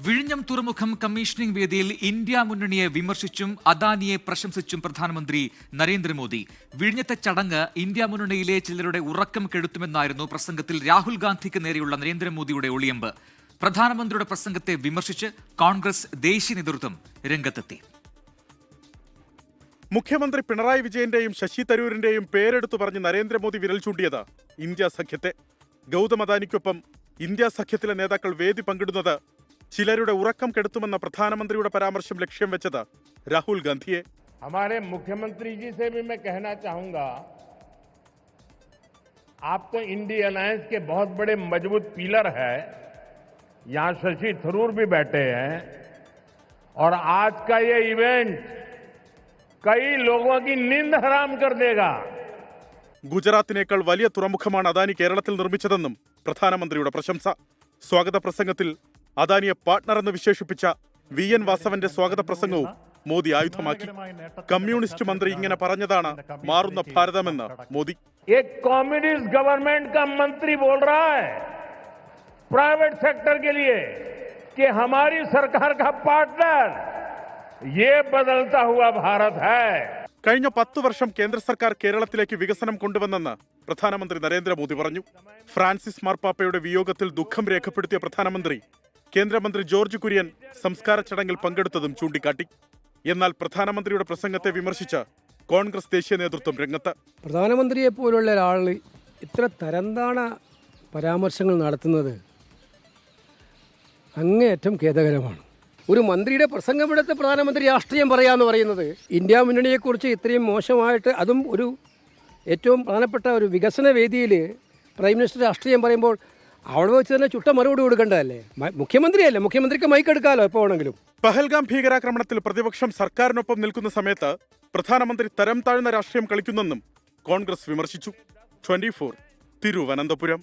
വിഴിഞ്ഞം തുറമുഖം കമ്മീഷനിംഗ് വേദിയിൽ ഇന്ത്യ മുന്നണിയെ വിമർശിച്ചും അദാനിയെ പ്രശംസിച്ചും പ്രധാനമന്ത്രി നരേന്ദ്രമോദി. വിഴിഞ്ഞത്തെ ചടങ്ങ് ഇന്ത്യ മുന്നണിയിലെ ചിലരുടെ ഉറക്കം കെടുത്തുമെന്നായിരുന്നു പ്രസംഗത്തിൽ രാഹുൽ ഗാന്ധിക്ക് നേരെയുള്ള നരേന്ദ്രമോദിയുടെ ഒളിയമ്പ്. പ്രധാനമന്ത്രിയുടെ പ്രസംഗത്തെ വിമർശിച്ച് കോൺഗ്രസ് ദേശീയ നേതൃത്വം രംഗത്തെത്തി. മുഖ്യമന്ത്രി പിണറായി വിജയന്റെയും ശശി തരൂരിന്റെയും പേരെടുത്തു പറഞ്ഞ് നരേന്ദ്രമോദി വിരൽ ചൂണ്ടിയത് ഇന്ത്യ സഖ്യത്തെ. ഗൗതം അദാനിക്കൊപ്പം ഇന്ത്യ സഖ്യത്തിലെ നേതാക്കൾ വേദി പങ്കിടുന്നത് ചിലരുടെ ഉറക്കം കെടുത്തുമെന്ന പ്രധാനമന്ത്രിയുടെ പരാമർശം ലക്ഷ്യം വെച്ചത് രാഹുൽ ഗാന്ധിയെ. हमारे मुख्यमंत्री जी से भी मैं कहना चाहूंगा, आप तो इंडिया अलायंस के बहुत बड़े मजबूत पिलर है. यहां शशि थरूर भी बैठे हैं और आज का ये इवेंट कई लोगों की नींद हराम कर देगा. ഗുജറാത്തിനേക്കാൾ വലിയ തുറമുഖമാണ് അദാനി കേരളത്തിൽ നിർമ്മിച്ചതെന്നും പ്രധാനമന്ത്രിയുടെ പ്രശംസ. സ്വാഗത പ്രസംഗത്തിൽ അദാനിയെ പാർട്ണർ എന്ന് വിശേഷിപ്പിച്ച VN വാസവന്റെ സ്വാഗത പ്രസംഗവും മോദി ആയുധമാക്കി. കമ്മ്യൂണിസ്റ്റ് മന്ത്രി ഇങ്ങനെ പറഞ്ഞതാണ് മാറുന്ന ഭാരതമെന്ന് മോദി. एक कम्युनिस्ट गवर्नमेंट का मंत्री बोल रहा है प्राइवेट सेक्टर के लिए कि हमारी सरकार का पार्टनर ये बदलता हुआ भारत है. കഴിഞ്ഞ 10 വർഷം കേന്ദ്ര സർക്കാർ കേരളത്തിലേക്ക് വികസനം കൊണ്ടുവന്നെന്ന് പ്രധാനമന്ത്രി നരേന്ദ്രമോദി പറഞ്ഞു. ഫ്രാൻസിസ് മാർപ്പാപ്പയുടെ വിയോഗത്തിൽ ദുഃഖം രേഖപ്പെടുത്തിയ പ്രധാനമന്ത്രി കേന്ദ്രമന്ത്രി ജോർജ് കുര്യൻ സംസ്കാര ചടങ്ങിൽ പങ്കെടുത്തതും ചൂണ്ടിക്കാട്ടി. എന്നാൽ പ്രധാനമന്ത്രിയുടെ പ്രസംഗത്തെ വിമർശിച്ച് കോൺഗ്രസ് ദേശീയ നേതൃത്വം രംഗത്ത്. പ്രധാനമന്ത്രിയെ പോലുള്ള ഒരാൾ ഇത്ര തരംതാണ പരാമർശങ്ങൾ നടത്തുന്നത് അങ്ങേയറ്റം ഖേദകരമാണ്. ഒരു മന്ത്രിയുടെ പ്രസംഗമെടുത്ത് പ്രധാനമന്ത്രി രാഷ്ട്രീയം പറയാമെന്ന് പറയുന്നത് ഇന്ത്യ മുന്നണിയെക്കുറിച്ച് ഇത്രയും മോശമായിട്ട്, അതും ഒരു ഏറ്റവും പ്രധാനപ്പെട്ട ഒരു വികസന വേദിയിൽ പ്രൈം മിനിസ്റ്റർ രാഷ്ട്രീയം പറയുമ്പോൾ അവിടെ വെച്ച് തന്നെ ചുട്ട മറുപടി കൊടുക്കേണ്ടതല്ലേ? മുഖ്യമന്ത്രിയല്ലേ, മുഖ്യമന്ത്രിക്ക് മൈക്കെടുക്കാമല്ലോ എപ്പോൾ വേണമെങ്കിലും. പഹൽഗാം ഭീകരാക്രമണത്തിൽ പ്രതിപക്ഷം സർക്കാരിനൊപ്പം നിൽക്കുന്ന സമയത്ത് പ്രധാനമന്ത്രി തരം താഴ്ന്ന രാഷ്ട്രീയം കളിക്കുന്നെന്നും കോൺഗ്രസ് വിമർശിച്ചു. 24 തിരുവനന്തപുരം.